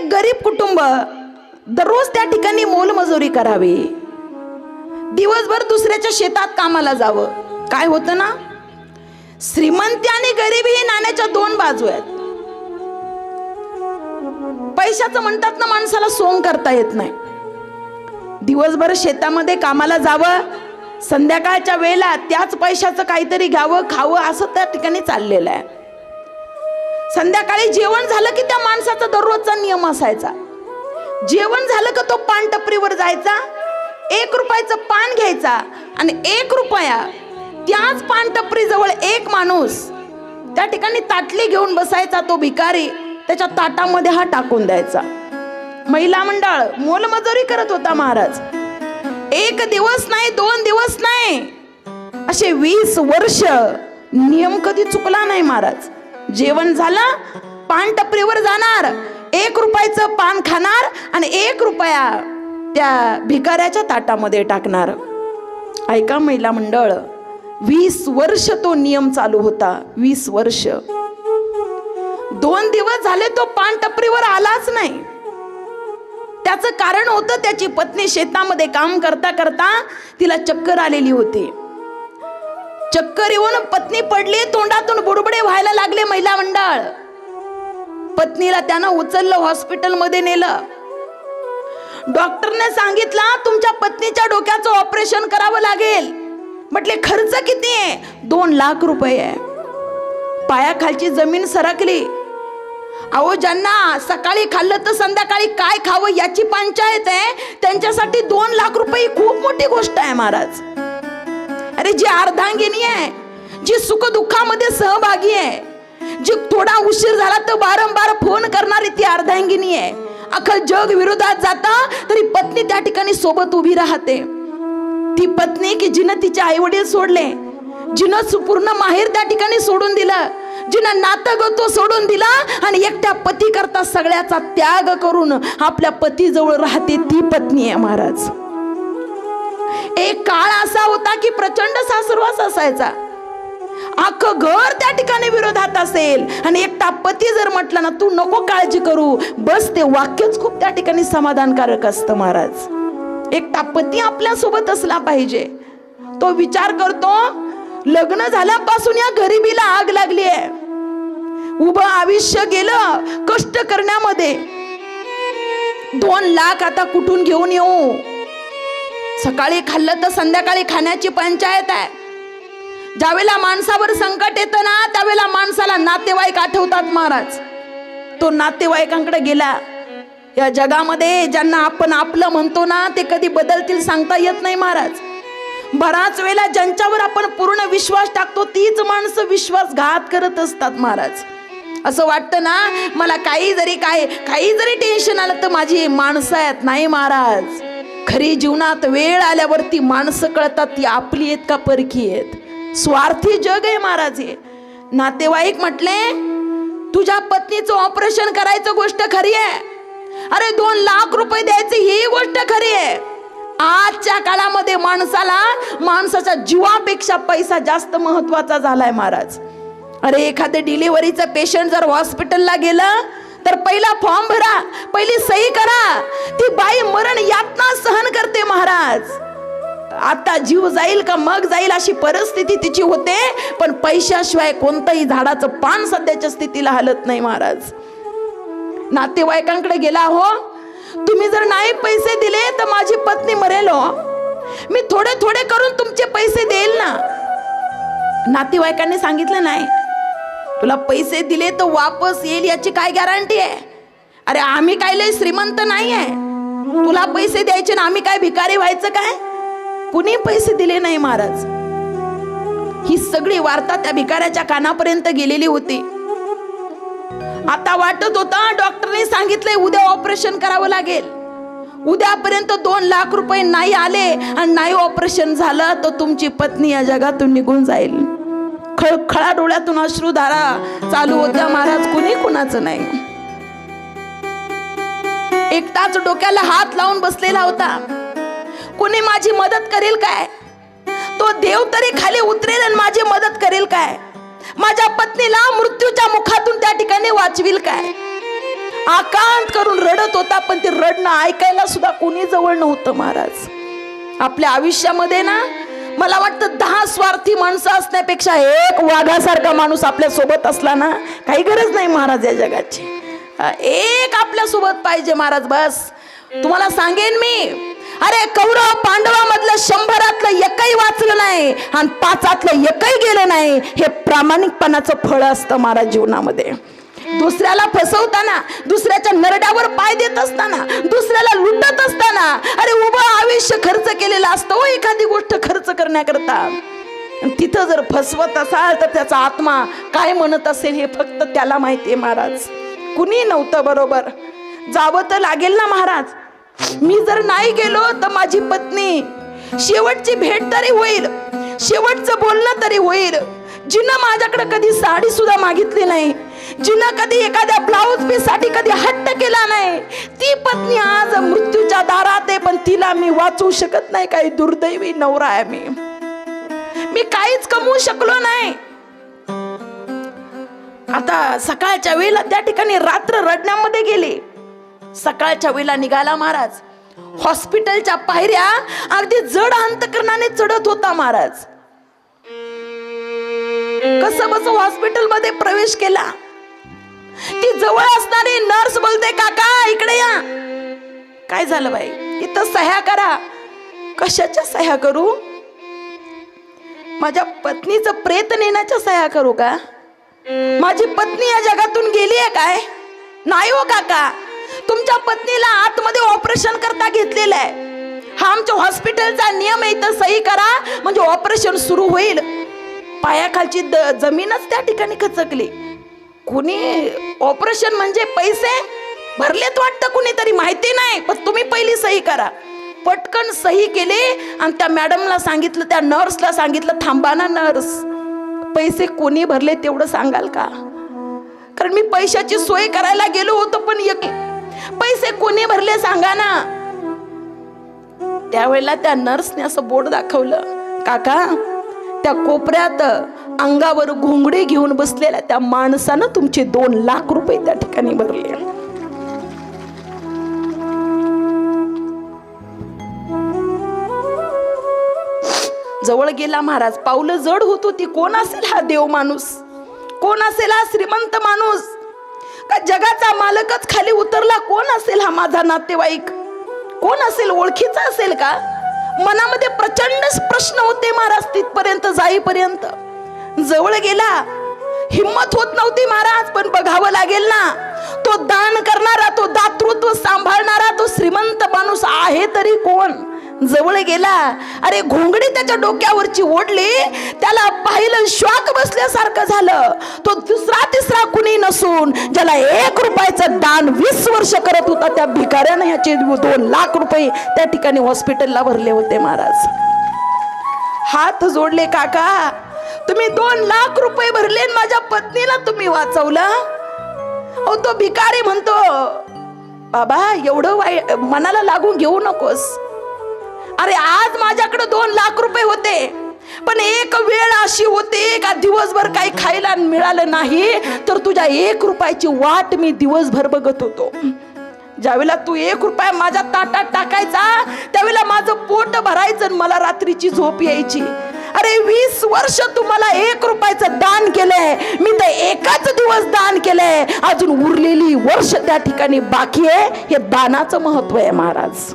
एक गरीब कुटुंब दररोज त्या ठिकाणी मोलमजुरी करावी, दिवसभर दुसऱ्याच्या शेतात कामाला जावं. काय होतं ना, श्रीमंती आणि गरिबी ही नाण्याच्या दोन बाजू आहेत. पैशाचं म्हणतात ना, माणसाला सोंग करता येत नाही. दिवसभर शेतामध्ये कामाला जावं, संध्याकाळच्या वेळेला त्याच पैशाचं काहीतरी घ्यावं, खावं, असं त्या ठिकाणी चाललेलं आहे. संध्याकाळी जेवण झालं की त्या माणसाचा दररोजचा नियम असायचा, जेवण झालं का तो पान टपरीवर जायचा, 1 रुपयाचं पान घ्यायचा आणि 1 रुपया त्याच पान टपरी जवळ एक माणूस त्या ठिकाणी ताटली घेऊन बसायचा. तो भिकारी त्याच्या ताटामध्ये हा टाकून द्यायचा. महिला मंडळ मोलमजुरी करत होता महाराज. 1 दिवस नाही, 2 दिवस नाही, असे 20 वर्ष नियम कधी चुकला नाही महाराज. जेवण झालं, पान टपरीवर जाणार, 1 रुपयाचं पान खाणार आणि 1 रुपया त्या भिकाऱ्याच्या ताटामध्ये टाकणार. ऐका महिला मंडळ, 20 वर्ष तो नियम चालू होता. 20 वर्ष. 2 दिवस झाले तो पान टपरीवर आलाच नाही. त्याचं कारण होतं, त्याची पत्नी शेतामध्ये काम करता करता तिला चक्कर आलेली होती. चक्कर येऊन पत्नी पडली, तोंडातून बुडबुडे व्हायला लागले. महिला मंडळ, पत्नीला त्यानं उचललं, हॉस्पिटलमध्ये नेलं. डॉक्टरने सांगितलं तुमच्या पत्नीच्या डोक्याचं ऑपरेशन करावं लागेल. म्हटले खर्च किती आहे? 2 लाख रुपये आहे. पायाखालची जमीन सरकली. अहो, ज्यांना सकाळी खाल्लं तर संध्याकाळी काय खावं याची पंचायत आहे, त्यांच्यासाठी 2 लाख रुपये खूप मोठी गोष्ट आहे महाराज. अरे, जी अर्धांगिनी आहे, जी सुखदुःखामध्ये सहभागी आहे, जी थोडा उशीर झाला तर वारंवार फोन करणारी ती अर्धांगिनी आहे. अख्खं जग विरोधात जातं तरी पत्नी त्या ठिकाणी सोबत उभी राहते. ती पत्नी की जिनं तिचे आई वडील सोडले, जिनं पूर्ण माहेर त्या ठिकाणी सोडून दिलं, जिनं नातं गोतो सोडून दिला आणि एकट्या पती करता सगळ्याचा त्याग करून आपल्या पती जवळ राहते, ती पत्नी आहे महाराज. एक काळ असा होता की प्रचंड सासरवास असायचा. अख्खं घर त्या ठिकाणी विरोधात असेल आणि एकटा पती जर म्हटलं ना, तू नको काळजी करू बस, ते वाक्यच खूप त्या ठिकाणी समाधानकारक असतं महाराज. एकटा पती आपल्या सोबत असला पाहिजे. तो विचार करतो, लग्न झाल्यापासून या गरिबीला आग लागली आहे. उभं आयुष्य गेलं कष्ट करण्यामध्ये. 2 लाख आता कुठून घेऊन येऊ? सकाळी खाल्लं तर संध्याकाळी खाण्याची पंचायत आहे. ज्यावेळेला माणसावर संकट येतं ना, त्यावेळेला माणसाला नातेवाईक आठवतात महाराज. तो नातेवाईकांकडे गेला. या जगामध्ये ज्यांना आपण आपलं म्हणतो ना, ते कधी बदलतील सांगता येत नाही महाराज. बराच वेळेला ज्यांच्यावर आपण पूर्ण विश्वास टाकतो तीच माणसं विश्वासघात करत असतात महाराज. असं वाटतं ना, मला काही जरी टेन्शन आलं तर माझी माणसं आहेत. नाही महाराज, खरी जीवनात वेळ आल्यावरती माणसं कळतात, ती आपली आहेत का परकी आहेत. स्वार्थी जग आहे महाराज हे. नातेवाईक म्हटले, तुझ्या पत्नीचं ऑपरेशन करायचं गोष्ट खरी आहे. अरे, 2 लाख रुपये द्यायचे ही गोष्ट खरी आहे. आजच्या काळामध्ये माणसाच्या जीवापेक्षा पैसा जास्त महत्वाचा झालाय महाराज. अरे, एखादं डिलिव्हरीचं पेशंट जर हॉस्पिटलला गेलं तर पहिला फॉर्म भरा, पहिली सही करा. ती बाई मरण यातना सहन करते महाराज. आता जीव जाईल का मग जाईल अशी परिस्थिती तिची होते. पण पैशाशिवाय कोणतंही झाडाचं पान सध्याच्या स्थितीला हलत नाही महाराज. नातेवाईकांकडे गेला, हो तुम्ही जर नाही पैसे दिले तर माझी पत्नी मरेल, हो मी थोडे थोडे करून तुमचे पैसे देईल ना. नातेवाईकांनी सांगितलं, नाही, तुला पैसे दिले तर वापस येईल याची काय गॅरंटी आहे? अरे, आम्ही काय लय श्रीमंत नाही आहे, तुला पैसे द्यायचे ना आम्ही काय भिकारी व्हायचं काय? कुणी पैसे दिले नाही महाराज. ही सगळी वार्ता त्या भिकाऱ्याच्या कानापर्यंत गेलेली होती. आता वाटत होता डॉक्टरने सांगितलंय उद्या ऑपरेशन करावं लागेल. उद्यापर्यंत 2 लाख रुपये नाही आले आणि नाही ऑपरेशन झालं तर तुमची पत्नी या जगातून निघून जाईल. खळखळा डोळ्यातून अश्रुधारा चालू होत्या महाराज. कुणी कुणाचं नाही. एकटाच डोक्याला हात लावून बसलेला होता. कुणी माझी मदत करेल काय? तो देव तरी खाली उतरेल आणि माझी मदत करेल काय? माझ्या पत्नीला मृत्यूच्या मुखातून त्या ठिकाणी वाचविल काय? आकांत करून रडत होता, पण ते रडणं ऐकायला सुद्धा कोणी जवळ नव्हतं महाराज. आपल्या आयुष्यामध्ये ना मला वाटतं 10 स्वार्थी माणसं असण्यापेक्षा एक वाघासारखा माणूस आपल्या सोबत असला ना काही गरज नाही महाराज या जगाची. एक आपल्या सोबत पाहिजे महाराज, बस. तुम्हाला सांगेन मी, अरे कौरव पांडवामधलं 100 एकही वाचलं नाही आणि 5 एकही गेलं नाही, हे प्रामाणिकपणाचं फळ असतं महाराज जीवनामध्ये. दुसऱ्याला फसवताना, दुसऱ्याच्या नरड्यावर पाय देत असताना, दुसऱ्याला लुटत असताना, अरे उभं आयुष्य खर्च केलेलं असतं हो एखादी गोष्ट खर्च करण्याकरता. तिथं जर फसवत असाल तर त्याचा आत्मा काय म्हणत असेल हे फक्त त्याला माहितीये महाराज. कुणी नव्हतं बरोबर. जावं तर लागेल ना महाराज. मी जर नाही गेलो तर माझी पत्नी, शेवटची भेट तरी होईल, शेवटचं बोलणं तरी होईल. जिनं माझ्याकडे कधी साडी सुद्धा मागितली नाही, जिनं कधी एखाद्या ब्लाऊज पीस साठी कधी हट्ट केला नाही, ती पत्नी आज मृत्यूच्या दारात आहे, पण तिला मी वाचवू शकत नाही. काही दुर्दैवी नवरा आहे मी काहीच कमवू शकलो नाही. आता सकाळच्या वेळेला त्या ठिकाणी रात्र रडण्यामध्ये गेली. सकाळच्या वेळेला निघाला महाराज. हॉस्पिटलच्या पायऱ्या अगदी जड अंतकरणाने चढत होता महाराज. कसं बस हॉस्पिटल मध्ये प्रवेश केला. ती जवळ असणारी नर्स बोलते, काका इकडे या. काय झालं बाई? इथं सह्या करा. कशाच्या सह्या करू? माझ्या पत्नीचं प्रेत नेण्याच्या सह्या करू का? माझी पत्नी या जगातून गेली आहे काय? नाही हो काका, तुमच्या पत्नीला आतमध्ये ऑपरेशन करता घेतलेलं आहे. हा आमच्या हॉस्पिटलचा नियम आहे. इथं सही करा म्हणजे ऑपरेशन सुरू होईल. पायाखालची जमीनच त्या ठिकाणी खचकली. कुणी ऑपरेशन म्हणजे पैसे भरलेत वाटतं कुणीतरी, माहिती नाही, पण तुम्ही पहिली सही करा. पटकन सही केली आणि त्या मॅडमला सांगितलं, त्या नर्सला सांगितलं, थांबा ना नर्स, पैसे कोणी भरले तेवढं सांगाल का? कारण मी पैशाची सोय करायला गेलो होतो, पण पैसे कोणी भरले सांगा ना. त्यावेळेला त्या नर्सने असं बोर्ड दाखवलं, काका त्या कोपऱ्यात अंगावर घोंगडे घेऊन बसलेल्या त्या माणसानं तुमचे 2 लाख रुपये त्या ठिकाणी भरले. जवळ गेला महाराज. पावलं जड होत होती. कोण असेल हा देव माणूस? कोण असेल हा श्रीमंत माणूस? का जगाचा मालकच खाली उतरला? कोण असेल हा माझा नातेवाईक? कोण असेल? ओळखीचा असेल का? मनामध्ये प्रचंड प्रश्न होते महाराज तिथपर्यंत जाईपर्यंत. जवळ गेला. हिम्मत होत नव्हती महाराज, पण बघावं लागेल ना. तो दान करणारा, तो दातृत्व सांभाळणारा, तो श्रीमंत माणूस आहे तरी कोण? जवळ गेला. अरे घोंगडी त्याच्या डोक्यावरची ओढली. त्याला पाहिलं, शॉक बसल्यासारखं झालं. तो दुसरा तिसरा कुणी नसून ज्याला 1 रुपयाचं दान 20 वर्ष करत होता त्या भिकाऱ्याने याचे 2 लाख रुपये त्या ठिकाणी हॉस्पिटलला भरले होते महाराज. हात जोडले, काका तुम्ही 2 लाख रुपये भरले, माझ्या पत्नीला तुम्ही वाचवला. अहो तो भिकारी म्हणतो, बाबा एवढं मनाला लागून घेऊ नकोस. अरे आज माझ्याकडे 2 लाख रुपये होते, पण एक वेळ अशी होती का दिवसभर काही खायला मिळालं नाही, तर तुझ्या 1 रुपयाची वाट मी दिवसभर बघत होतो. ज्यावेळेला तू 1 रुपया माझ्या ताटात टाकायचा त्यावेळेला माझं पोट भरायचं आणि मला रात्रीची झोप यायची. अरे 20 वर्ष तुम्हाला 1 रुपयाचं दान केलंय, मी तर एकाच दिवस दान केलंय, अजून उरलेली वर्ष त्या ठिकाणी बाकी आहे. हे दानाचं महत्व आहे महाराज.